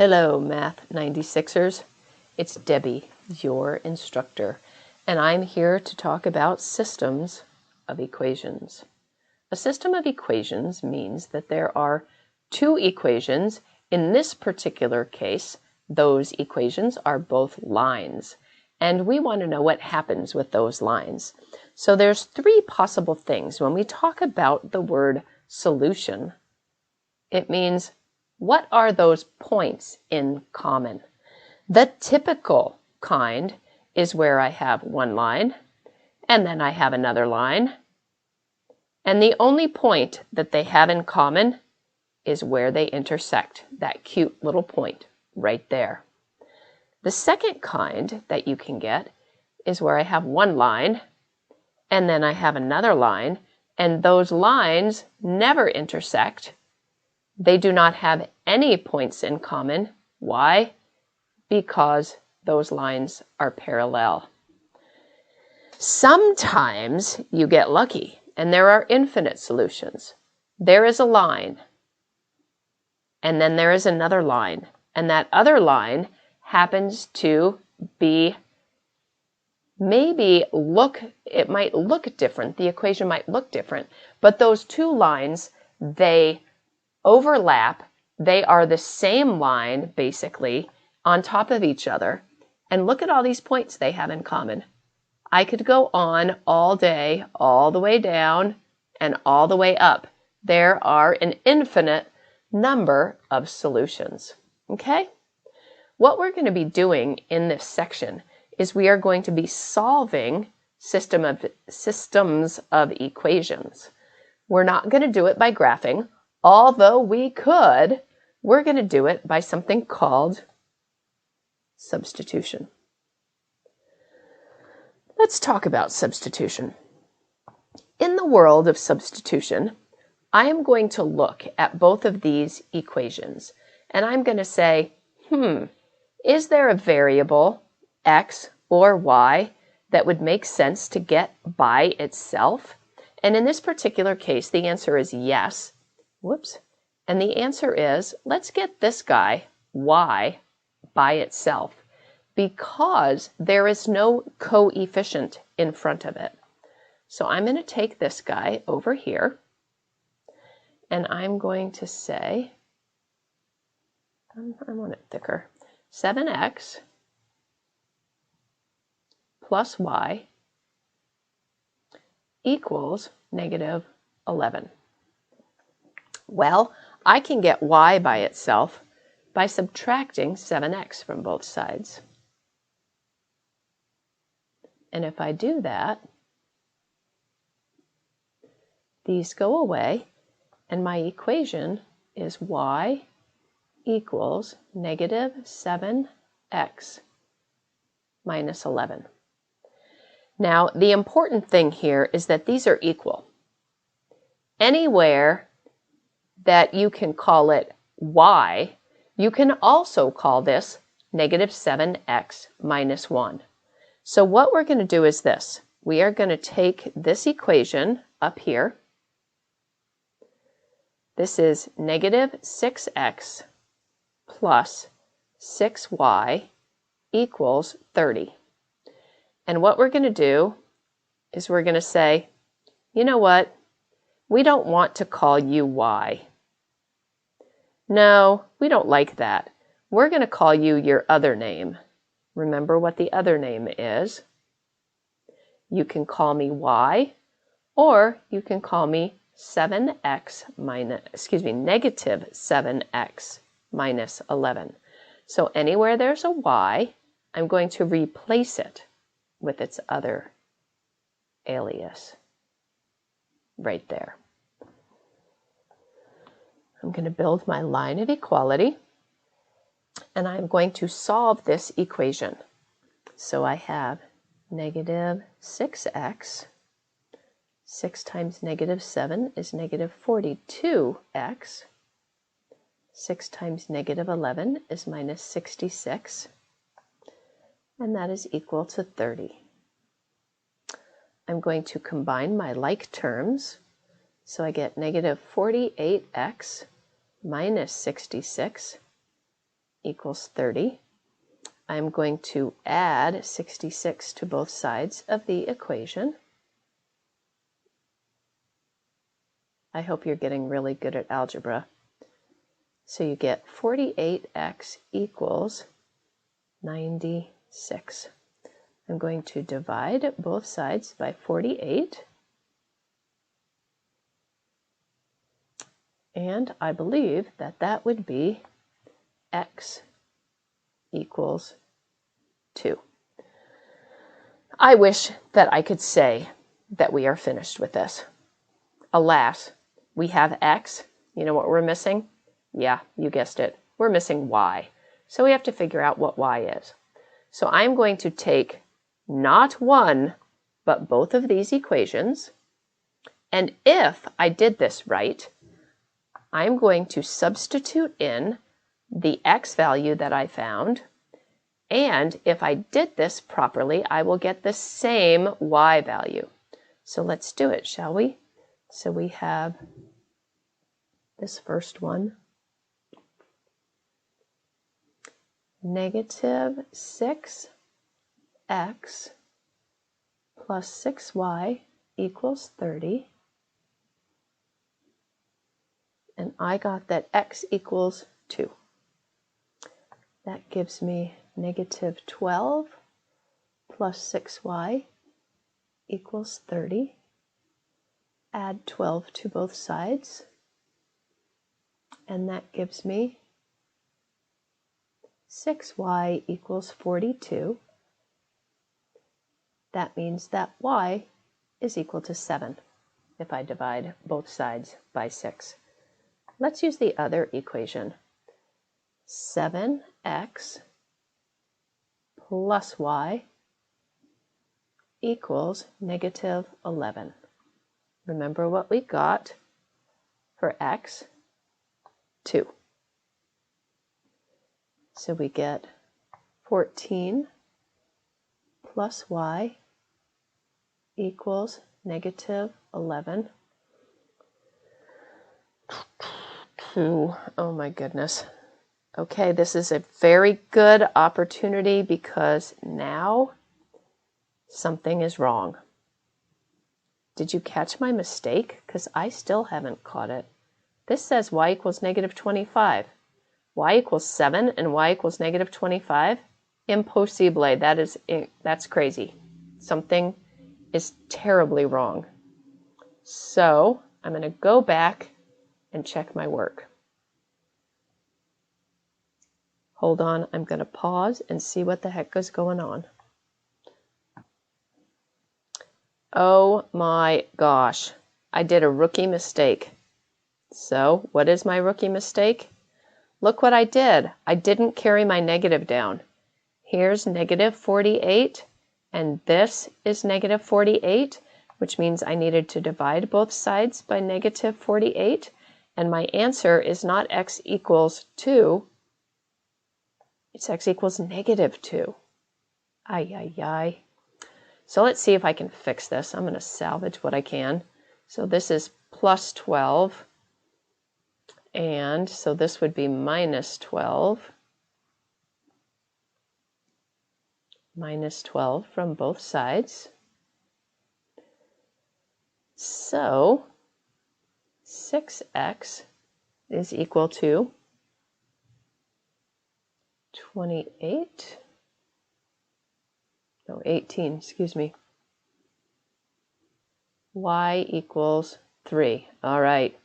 Hello, Math 96ers. It's Debbie, your instructor, and I'm here to talk about systems of equations. A system of equations means that there are two equations. In this particular case, those equations are both lines, and we want to know what happens with those lines. So there's three possible things. When we talk about the word solution, it means what are those points in common? The typical kind is where I have one line, and then I have another line, and the only point that they have in common is where they intersect, that cute little point right there. The second kind that you can get is where I have one line, and then I have another line, and those lines never intersect. They do not have any points in common. Why? Because those lines are parallel. Sometimes you get lucky, and there are infinite solutions. There is a line, and then there is another line, and that other line happens to be it might look different, the equation might look different, but those two lines, they overlap. They are the same line, basically, on top of each other. And look at all these points they have in common. I could go on all day, all the way down, and all the way up. There are an infinite number of solutions. Okay? What we're going to be doing in this section is we are going to be solving systems of equations. We're not going to do it by graphing. Although we could, we're going to do it by something called substitution. Let's talk about substitution. In the world of substitution, I am going to look at both of these equations, and I'm going to say, is there a variable, x or y, that would make sense to get by itself? And in this particular case, the answer is yes. And the answer is, let's get this guy, y, by itself, because there is no coefficient in front of it. So I'm going to take this guy over here, and I'm going to say, I want it thicker, 7x plus y equals negative 11. Well, I can get y by itself by subtracting 7x from both sides. And if I do that, these go away, and my equation is y equals negative 7x minus 11. Now, the important thing here is that these are equal. Anywhere that you can call it y, you can also call this negative 7x minus 1. So what we're going to do is this. We are going to take this equation up here. This is negative 6x plus 6y equals 30. And what we're going to do is we're going to say, you know what? We don't want to call you y. No, we don't like that. We're going to call you your other name. Remember what the other name is. You can call me y, or you can call me negative 7x minus 11. So anywhere there's a y, I'm going to replace it with its other alias right there. I'm going to build my line of equality, and I'm going to solve this equation. So I have negative 6x. 6 times negative 7 is negative 42x. 6 times negative 11 is minus 66. And that is equal to 30. I'm going to combine my like terms. So I get negative 48x minus 66 equals 30. I'm going to add 66 to both sides of the equation. I hope you're getting really good at algebra. So you get 48x equals 96. I'm going to divide both sides by 48. And I believe that that would be x equals 2. I wish that I could say that we are finished with this. Alas, we have x. You know what we're missing? Yeah, you guessed it. We're missing y. So we have to figure out what y is. So I'm going to take not one, but both of these equations. And if I did this right, I'm going to substitute in the x value that I found. And if I did this properly, I will get the same y value. So let's do it, shall we? So we have this first one. Negative 6x plus 6y equals 30. And I got that x equals 2. That gives me negative 12 plus 6y equals 30. Add 12 to both sides. And that gives me 6y equals 42. That means that y is equal to 7 if I divide both sides by 6. Let's use the other equation. 7x plus y equals negative 11. Remember what we got for x? 2. So we get 14 plus y equals negative 11. 2. Oh my goodness. Okay, this is a very good opportunity because now something is wrong. Did you catch my mistake? Because I still haven't caught it. This says y equals negative 25. Y equals 7 and y equals negative 25? Impossible. That's crazy. Something is terribly wrong. So I'm going to go back and check my work. Hold on, I'm going to pause and see what the heck is going on. Oh my gosh, I did a rookie mistake. So what is my rookie mistake? Look what I did. I didn't carry my negative down. Here's negative 48, and this is negative 48, which means I needed to divide both sides by negative 48, and my answer is not x equals 2, it's x equals negative 2. Ay, ay, ay. So let's see if I can fix this. I'm going to salvage what I can. So this is plus 12. And so this would be minus 12. Minus 12 from both sides. So 6x is equal to 28. No, 18, excuse me. Y equals 3. All right.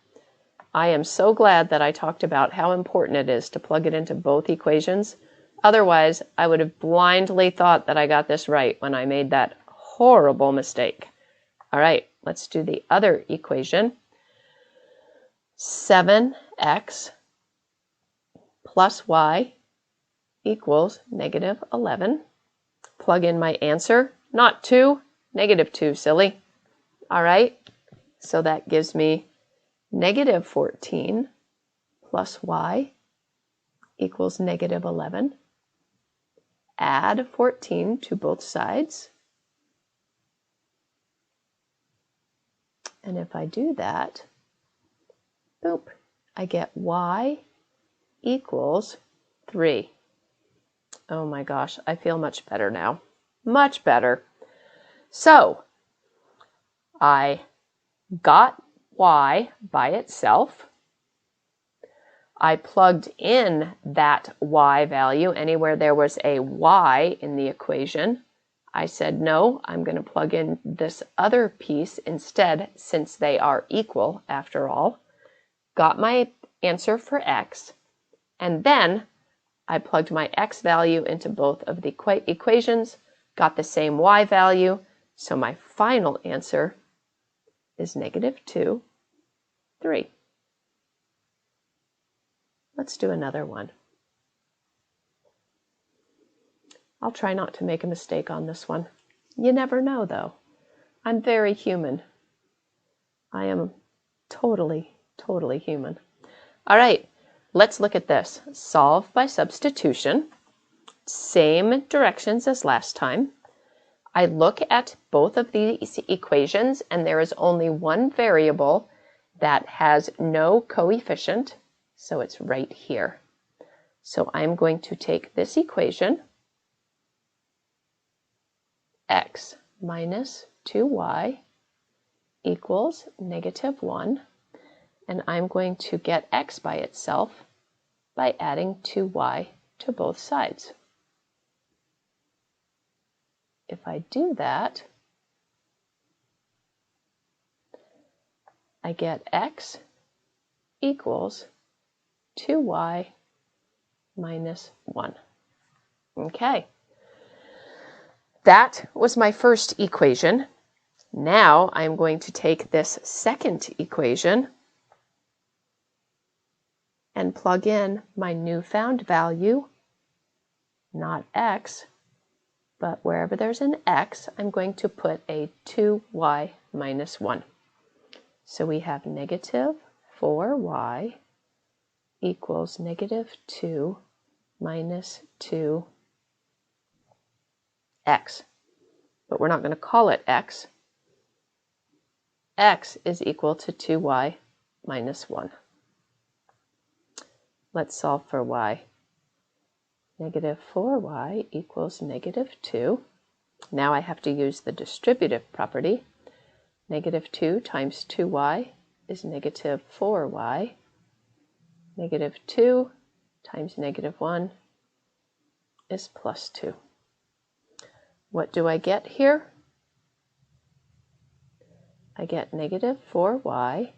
I am so glad that I talked about how important it is to plug it into both equations. Otherwise, I would have blindly thought that I got this right when I made that horrible mistake. All right, let's do the other equation. 7x plus y equals negative 11. Plug in my answer. Not 2, negative 2, silly. All right, so that gives me negative 14 plus y equals negative 11. Add 14 to both sides. And if I do that, boop, I get y equals 3. Oh my gosh, I feel much better now. Much better. So, I got y by itself. I plugged in that y value anywhere there was a y in the equation. I said, no, I'm going to plug in this other piece instead, since they are equal after all. Got my answer for x, and then I plugged my x value into both of the equations, got the same y value, so my final answer is -2, 3. Let's do another one. I'll try not to make a mistake on this one. You never know, though. I'm very human. I am totally human. All right, let's look at this. Solve by substitution. Same directions as last time. I look at both of these equations, and there is only one variable that has no coefficient, so it's right here. So I'm going to take this equation, x minus 2y equals -1, and I'm going to get x by itself by adding 2y to both sides. If I do that, I get x equals 2y minus 1. Okay. That was my first equation. Now I'm going to take this second equation and plug in my newfound value, not x, but wherever there's an x, I'm going to put a 2y minus 1. So we have -4y equals -2 minus 2x. But we're not going to call it x. X is equal to 2y minus 1. Let's solve for y. -4y equals -2. Now I have to use the distributive property. -2 times 2y is -4y. -2 times -1 is +2. What do I get here? I get -4y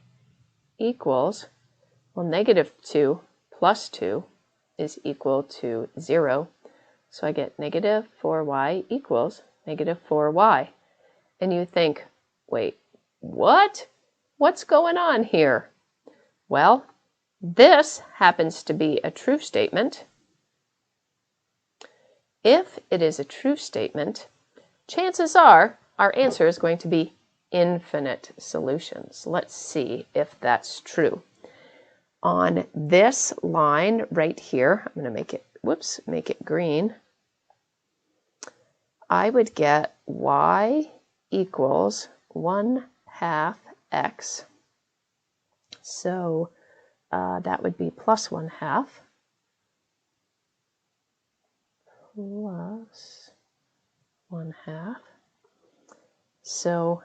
equals, well, -2 plus 2 is equal to 0. So I get -4y equals -4y. And you think, wait, what? What's going on here? Well, this happens to be a true statement. If it is a true statement, chances are our answer is going to be infinite solutions. Let's see if that's true. On this line right here, I'm going to make it green. I would get y equals 1/2 x. So that would be plus 1/2. Plus 1/2. So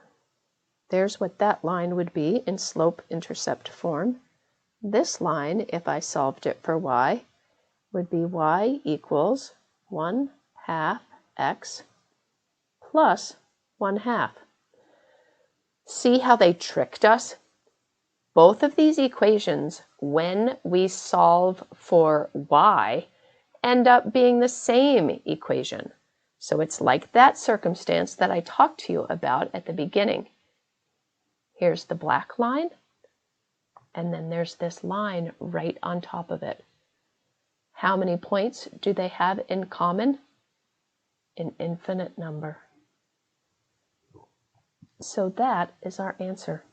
there's what that line would be in slope-intercept form. This line, if I solved it for y, would be y equals 1/2 x plus 1/2. See how they tricked us? Both of these equations, when we solve for y, end up being the same equation. So it's like that circumstance that I talked to you about at the beginning. Here's the black line, and then there's this line right on top of it. How many points do they have in common? An infinite number. So that is our answer.